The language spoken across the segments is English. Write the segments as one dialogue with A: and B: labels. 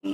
A: My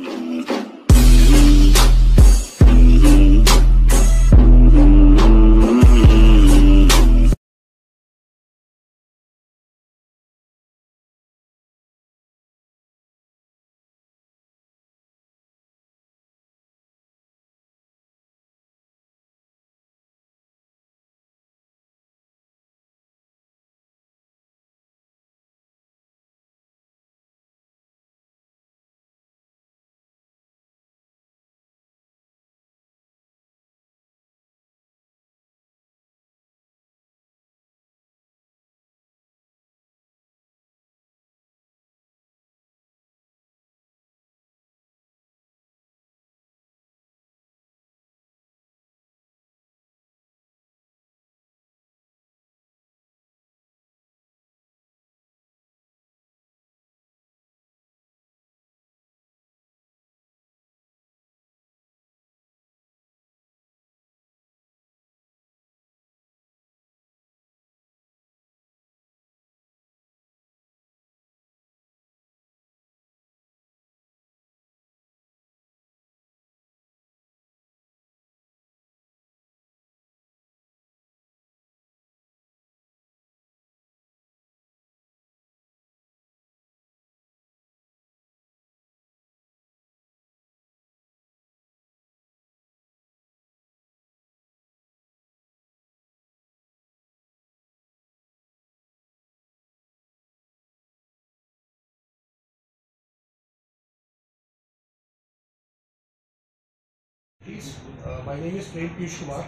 A: name is Prem Piyush Kumar,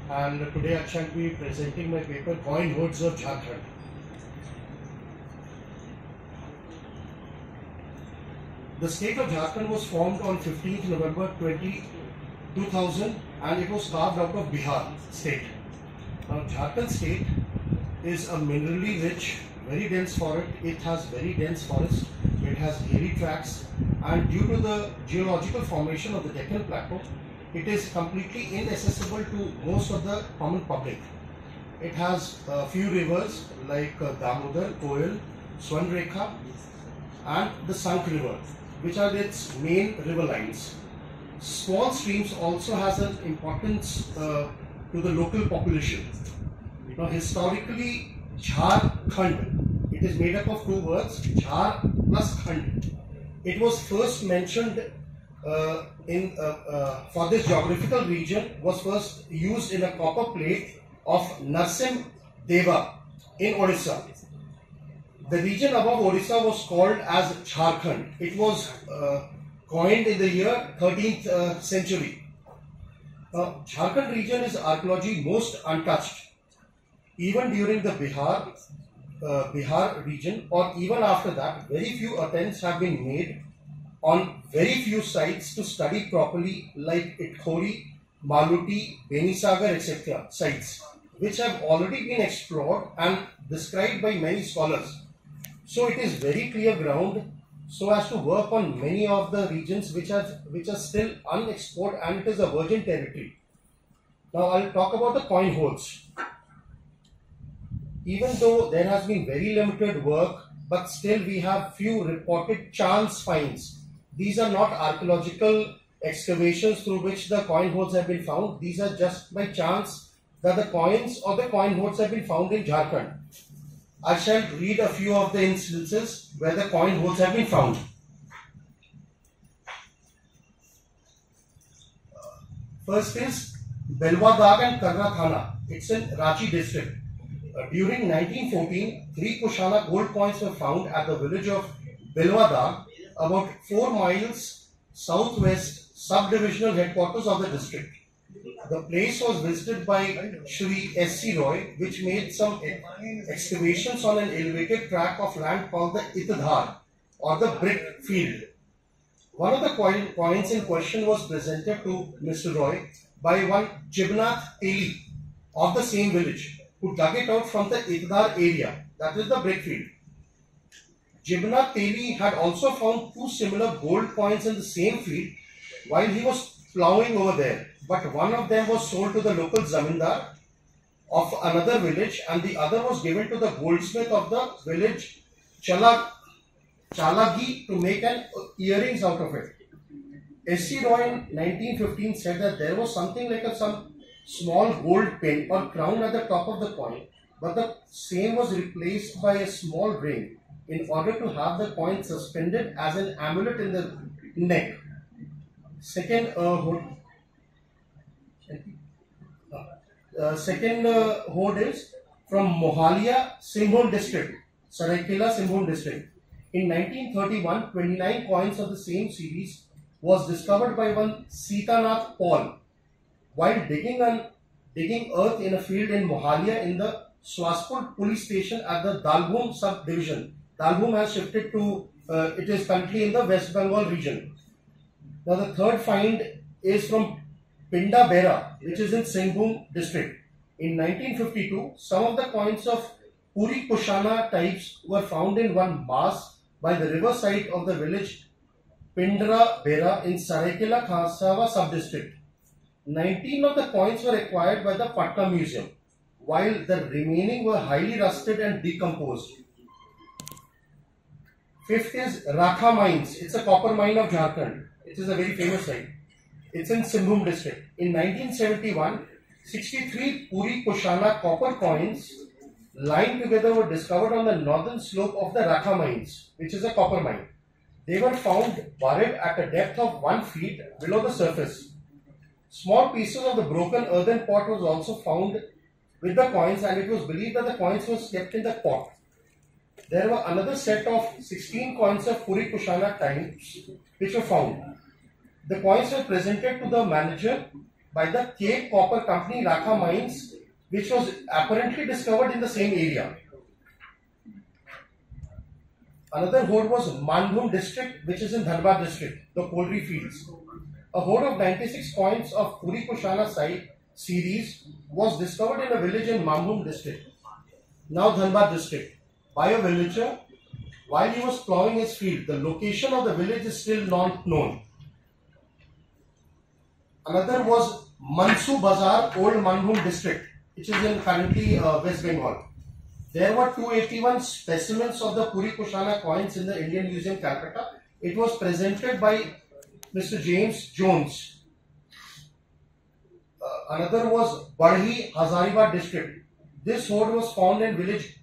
A: and today I shall be presenting my paper Coin Hoods of Jharkhand. The state of Jharkhand was formed on 15th November 2000 and it was carved out of Bihar state. Now Jharkhand state is a minerally rich, very dense forest. It has very dense forest, it has hairy tracts, and due to the geological formation of the Deccan Plateau, it is completely inaccessible to most of the common public. It has a few rivers like Damodar, Koil, Swarnrekha and the Sank River, which are its main river lines. Small streams also has an importance to the local population. Now historically, Jharkhand, it is made up of two words, Jhar plus Khand. It was first mentioned for this geographical region, was first used in a copper plate of Narsim Deva in Odisha. The region above Odisha was called as Jharkhand. It was coined in the year 13th century. Jharkhand region is archaeology most untouched. Even during the Bihar region, or even after that, very few attempts have been made on very few sites to study properly, like Itkhori, Maluti, Benisagar, etc. sites, which have already been explored and described by many scholars. So it is very clear ground so as to work on many of the regions which are still unexplored, and it is a virgin territory. Now I'll talk about the coin hoards. Even though there has been very limited work, but still we have few reported chance finds. These are not archaeological excavations through which the coin hoards have been found. These are just by chance that the coins or the coin hoards have been found in Jharkhand. I shall read a few of the instances where the coin hoards have been found. First is Belwa Dag and Karra Thana. It's in Ranchi district. During 1914, 3 Kushana gold coins were found at the village of Belwa Dag, about 4 miles southwest sub-divisional headquarters of the district. The place was visited by Shri S.C. Roy, which made some excavations on an elevated tract of land called the Itadhar, or the brick field. One of the coins in question was presented to Mr. Roy by one Jibnath Teli of the same village, who dug it out from the Itadhar area, that is the brick field. Jibnath Teli had also found 2 similar gold coins in the same field while he was ploughing over there, but one of them was sold to the local zamindar of another village and the other was given to the goldsmith of the village Chalagi to make an earrings out of it. S.C. Roy in 1915 said that there was something like some small gold pin or crown at the top of the coin, but the same was replaced by a small ring in order to have the coin suspended as an amulet in the neck. Second hoard is from Mohalia, Simbhum district, Saraikela, Simbhum district. In 1931, 29 coins of the same series was discovered by one Sitanath Paul while digging earth in a field in Mohalia in the Swaspur police station at the Dalbhum subdivision. Dalbhum has shifted to, it is currently in the West Bengal region. Now the third find is from Pinda Bera, which is in Singhbhum district. In 1952, some of the coins of Puri Kushana types were found in one mass by the riverside of the village Pindra Bera in Saraikela Khasawa sub-district. 19 of the coins were acquired by the Patna Museum, while the remaining were highly rusted and decomposed. Fifth is Rakha Mines. It's a copper mine of Jharkhand. It is a very famous site. It's in Singhbhum district. In 1971, 63 Puri Kushana copper coins lying together were discovered on the northern slope of the Rakha Mines, which is a copper mine. They were found buried at a depth of 1 feet below the surface. Small pieces of the broken earthen pot was also found with the coins, and it was believed that the coins were kept in the pot. There were another set of 16 coins of Puri Kushana types which were found. The coins were presented to the manager by the K Copper Company Rakha Mines, which was apparently discovered in the same area. Another hoard was Manbhum district, which is in Dhanbad district, the poultry fields. A hoard of 96 coins of Puri Kushana series was discovered in a village in Manbhum district, now Dhanbad district, by a villager while he was plowing his field. The location of the village is still not known. Another was Mansu Bazar, Old Manbhum district, which is in currently West Bengal. There were 281 specimens of the Puri Kushana coins in the Indian Museum, Calcutta. It was presented by Mr. James Jones. Another was Badhi, Hazaribagh district. This hoard was found in village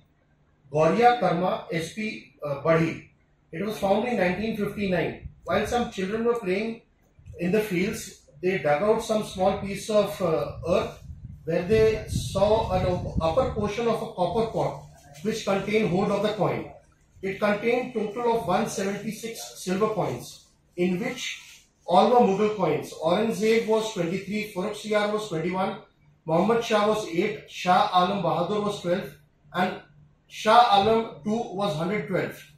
A: Gauriya Karma, SP Badhi. It was found in 1959. While some children were playing in the fields, they dug out some small piece of earth where they saw an upper portion of a copper pot which contained hoard of the coin. It contained total of 176 silver coins, in which all were Mughal coins. Aurangzeb was 23, Farrukhsiyar was 21, Muhammad Shah was 8, Shah Alam Bahadur was 12, and Shah Alam II was 112.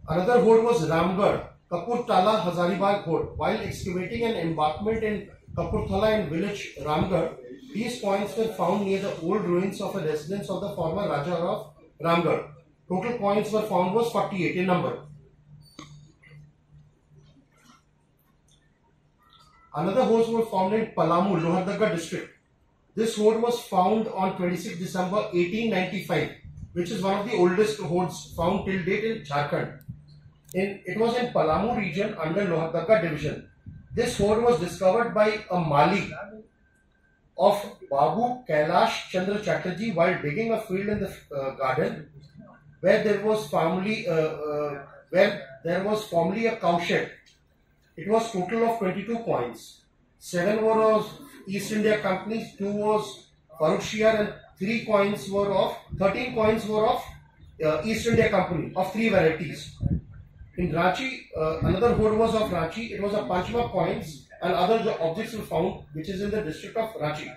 A: Another hoard was Ramgarh, Kapurthala, Hazaribagh hoard. While excavating an embankment in Kapurthala in village Ramgarh, these coins were found near the old ruins of a residence of the former Raja of Ramgarh. Total coins were found was 48 in number. Another hoard was found in Palamu, Lohardaga district. This hoard was found on 26 December 1895, which is one of the oldest hoards found till date in Jharkhand. It was in Palamu region under Lohardaga division. This hoard was discovered by a Mali of Babu Kailash Chandra Chatterjee while digging a field in the garden where there was formerly a cow shed. It was total of 22 coins. 7 were of East India Company, 2 was Farrukhsiyar, and 13 coins were of East India Company of 3 varieties. In Ranchi, another hoard was of Ranchi. It was a Panchmark coins and other objects were found, which is in the district of Ranchi.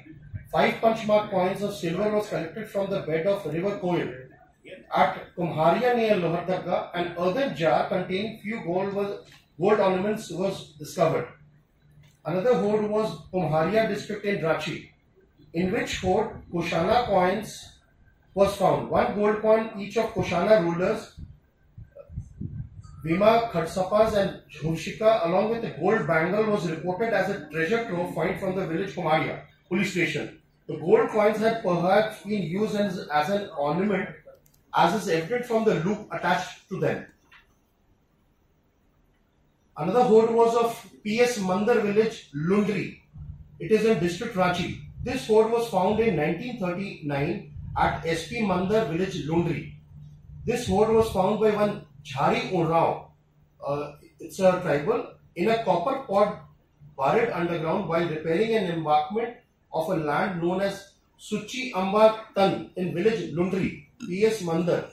A: 5 Panchmark coins of silver was collected from the bed of river Koil. At Kumharia near Lohardaga, an earthen jar containing few gold ornaments was discovered. Another hoard was Kumharia district in Ranchi, in which hoard Kushana coins was found. 1 gold coin each of Kushana rulers, Bhima Khadsapas and Jhumshika, along with a gold bangle, was reported as a treasure trove find from the village Kumaria police station. The gold coins had perhaps been used as an ornament, as is evident from the loop attached to them. Another hoard was of P.S. Mandar village, Lundri. It is in district Ranchi. This hoard was found in 1939 at S.P. Mandar village, Lundri. This hoard was found by one Jhari Unrao. It's a tribal in a copper pot buried underground while repairing an embankment of a land known as Suchi Amba Tan in village Lundri, P.S. Mandar.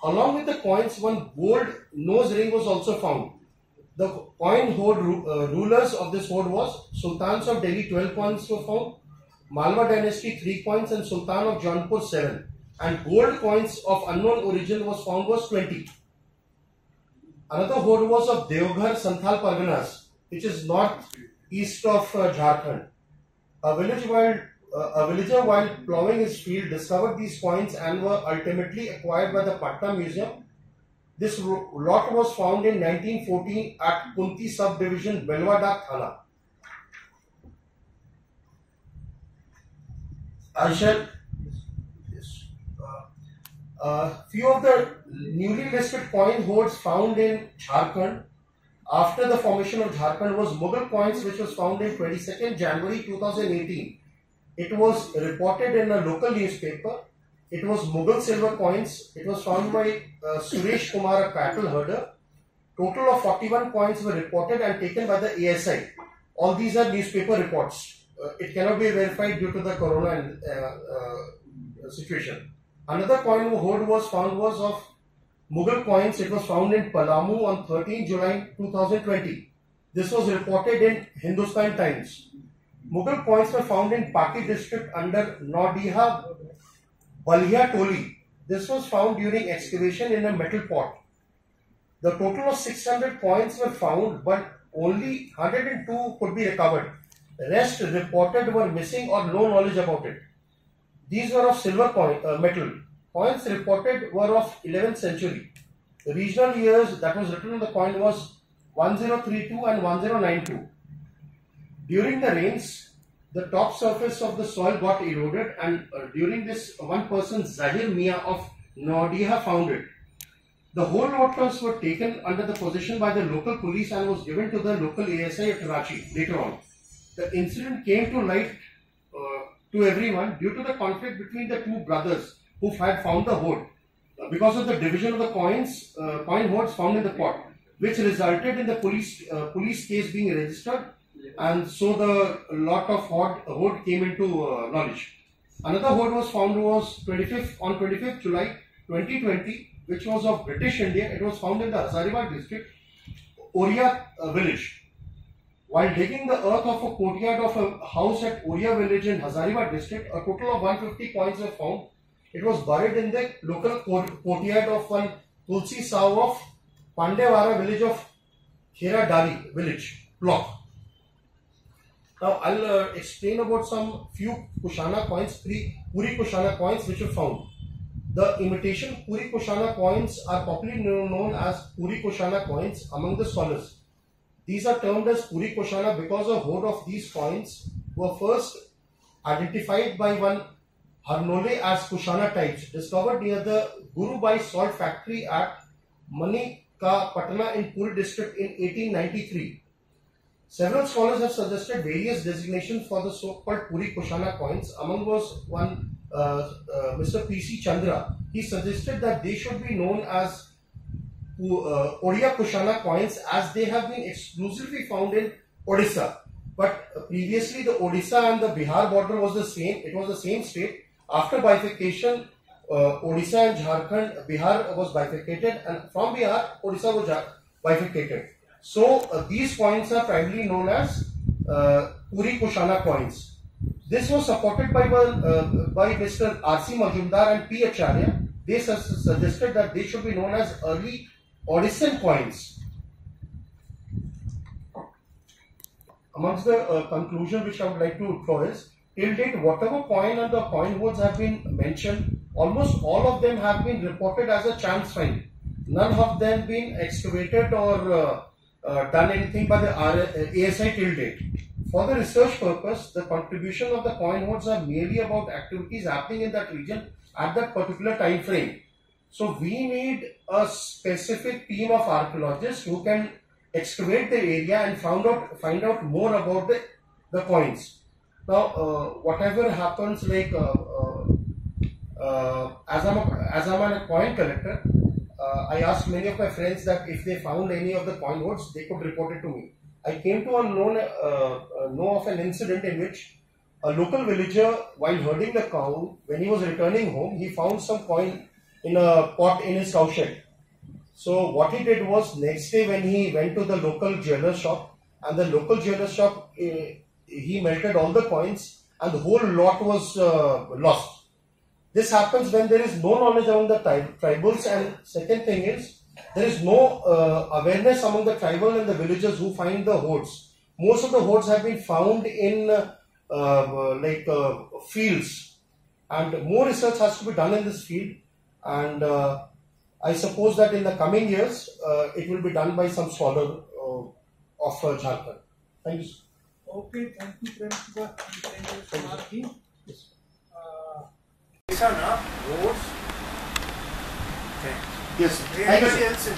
A: Along with the coins, one gold nose ring was also found. The coin hoard rulers of this hoard was Sultans of Delhi 12 coins were found, Malwa dynasty 3 coins and Sultan of Jaunpur 7. And gold coins of unknown origin was found was 20. Another hoard was of Deoghar Santhal Parganas, which is northeast of Jharkhand. A villager while plowing his field discovered these coins and were ultimately acquired by the Patna Museum. This lot was found in 1914 at Kunti subdivision, Belwada Thana. I shall. Few of the newly listed coin hoards found in Jharkhand after the formation of Jharkhand was Mughal coins, which was found in 22nd January 2018. It was reported in a local newspaper. It was Mughal silver coins. It was found by Suresh Kumar, a cattle herder. Total of 41 coins were reported and taken by the ASI. All these are newspaper reports. It cannot be verified due to the corona situation. Another coin hoard was found was of Mughal coins. It was found in Palamu on 13 July 2020. This was reported in Hindustan Times. Mughal coins were found in Paki district under Naudiha Balhia Toli. This was found during excavation in a metal pot. The total of 600 coins were found, but only 102 could be recovered. The rest reported were missing or no knowledge about it. These were of silver metal. Coins reported were of 11th century. The regional years that was written on the coin was 1032 and 1092. During the rains, the top surface of the soil got eroded, and during this, one person, Zahir Mia of Naudiha, found it. The whole waters were taken under the possession by the local police and was given to the local ASI at Ranchi later on. The incident came to light to everyone due to the conflict between the two brothers who had found the hoard because of the division of the coin hoards found in the pot, which resulted in the police case being registered, and so the lot of hoard came into knowledge. Another hoard was found on 25th July 2020, which was of British India. It was found in the Hazaribagh district, Oria village. While digging the earth of a courtyard of a house at Oria village in Hazaribagh district, a total of 150 coins were found. It was buried in the local courtyard of one Tulsi Sao of Pandewara village of Khera Dari village block. Now I'll explain about some few Kushana coins, Puri Kushana coins which were found. The imitation Puri Kushana coins are popularly known as Puri Kushana coins among the scholars. These are termed as Puri Kushana because a hoard of these coins were first identified by one Harnole as Kushana types, discovered near the Gurubai salt factory at Manika Patna in Puri district in 1893. Several scholars have suggested various designations for the so-called Puri Kushana coins. Among was one Mr. P.C. Chandra. He suggested that they should be known as Odia Kushana coins as they have been exclusively found in Odisha. But previously the Odisha and the Bihar border was the same. It was the same state. After bifurcation, Odisha and Jharkhand, Bihar was bifurcated, and from Bihar, Odisha was bifurcated. So these coins are primarily known as Puri Kushana coins. This was supported by Mr. R.C. Majumdar and P. Acharya. They suggested that they should be known as early Odishan coins. Amongst the conclusion which I would like to draw is, till date, whatever coin and the coin hoards have been mentioned, almost all of them have been reported as a chance find. None of them been excavated or done anything by the ASI till date. For the research purpose, the contribution of the coin hoards are merely about activities happening in that region at that particular time frame. So we need a specific team of archaeologists who can excavate the area and find out more about the coins. Now, whatever happens, like as I'm a coin collector, I asked many of my friends that if they found any of the coin hoards, they could report it to me. I came to know of an incident in which a local villager, while herding the cow, when he was returning home, he found some coin in a pot in his cow shed. So what he did was, next day when he went to the local jeweler shop, and the local jeweler shop, he melted all the coins and the whole lot was lost. This happens when there is no knowledge among the tribals, and second thing is there is no awareness among the tribal and the villagers who find the hoards. Most of the hoards have been found in fields, and more research has to be done in this field. And I suppose that in the coming years, it will be done by some scholar of Jharkhand. Thank you, sir.
B: Okay, thank you, Prem Kumar. Thank you,
A: Yes.
B: These are not votes.
A: Yes, sir. Thank you,
B: Anybody
A: sir.
B: else?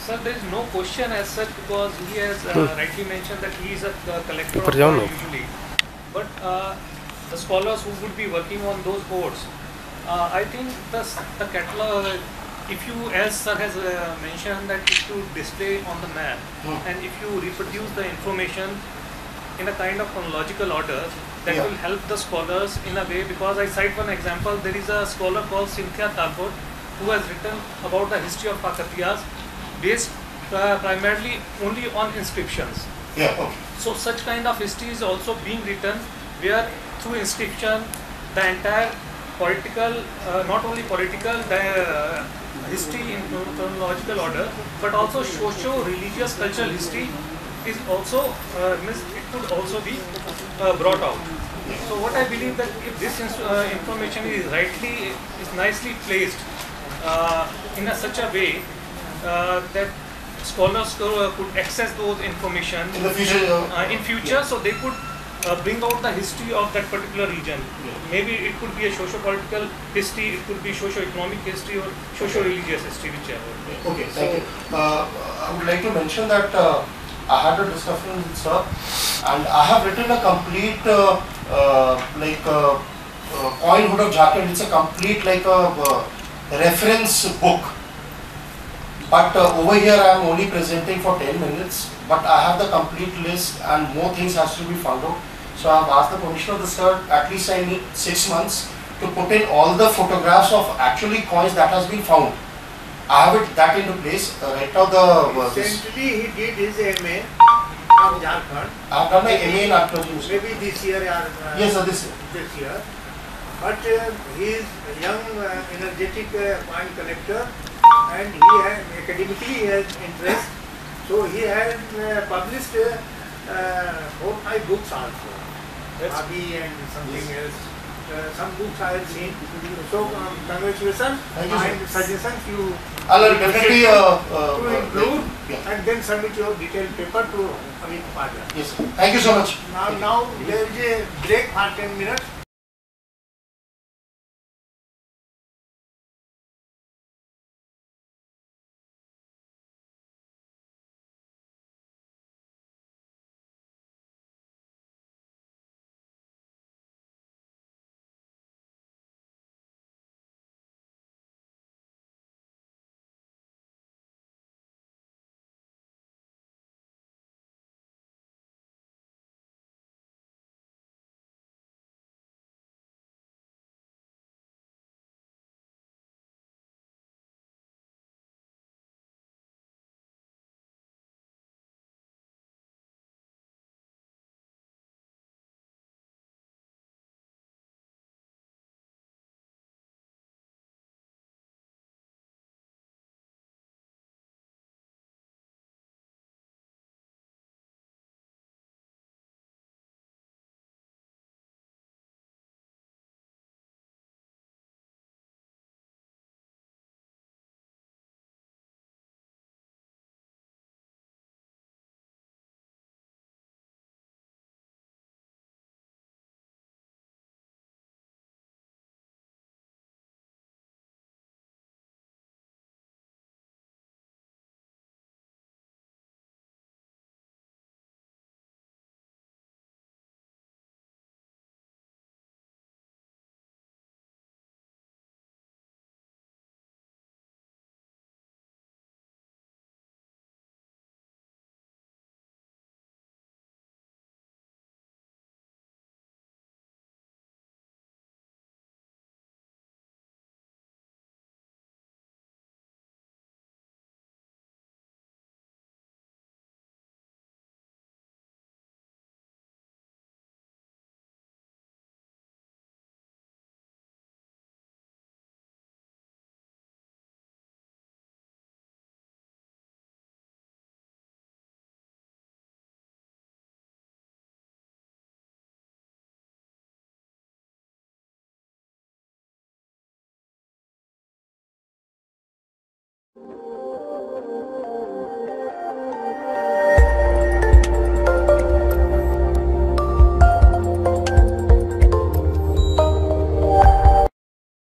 C: Sir, there is no question as such because he has rightly mentioned that he is a collector of
D: ऊपर जाओ ना।
C: coin usually. But the scholars who would be working on those boards, I think the catalog, if you, as sir has mentioned, that if you display on the map and if you reproduce the information in a kind of chronological order, that
A: Yeah.
C: will help the scholars in a way. Because I cite one example, there is a scholar called Cynthia Talbot who has written about the history of Kakatiyas based primarily only on inscriptions.
A: Yeah, okay.
C: So such kind of history is also being written where through inscription the entire political, not only political, the history in chronological order, but also socio-religious cultural history is also it could also be brought out. So what I believe that if this information is nicely placed in such a way that scholars could access those information
A: In the future,
C: so they could bring out the history of that particular region. Maybe it could be a socio-political history, it could be socio-economic history or socio-religious history, whichever.
A: okay, thank you. I would like to mention that I had a discussion with sir, and I have written a complete Coinhood of Jharkhand. It's a complete reference book. But over here I am only presenting for 10 minutes, but I have the complete list and more things has to be found out. So I have asked the permission of the sir, at least I need 6 months to put in all the photographs of actually coins that has been found. I have it that into place. Right now
B: Recently he did his MA from Jharkhand.
A: I have done my MA in archaeology.
B: Maybe this year or
A: Yes, sir, this
B: year. But he is a young, energetic coin collector, and academically he has interest. So he has published 4-5 books also. Abi and something else. Some books I have seen. So congratulations.
A: Thank you, sir.
B: And suggestions you
A: I'll definitely
B: to include
A: yeah.
B: and then submit your detailed paper to Amit Upadhyay.
A: Yes, sir. Thank you so much.
B: Now there is a break for 10 minutes.
A: you.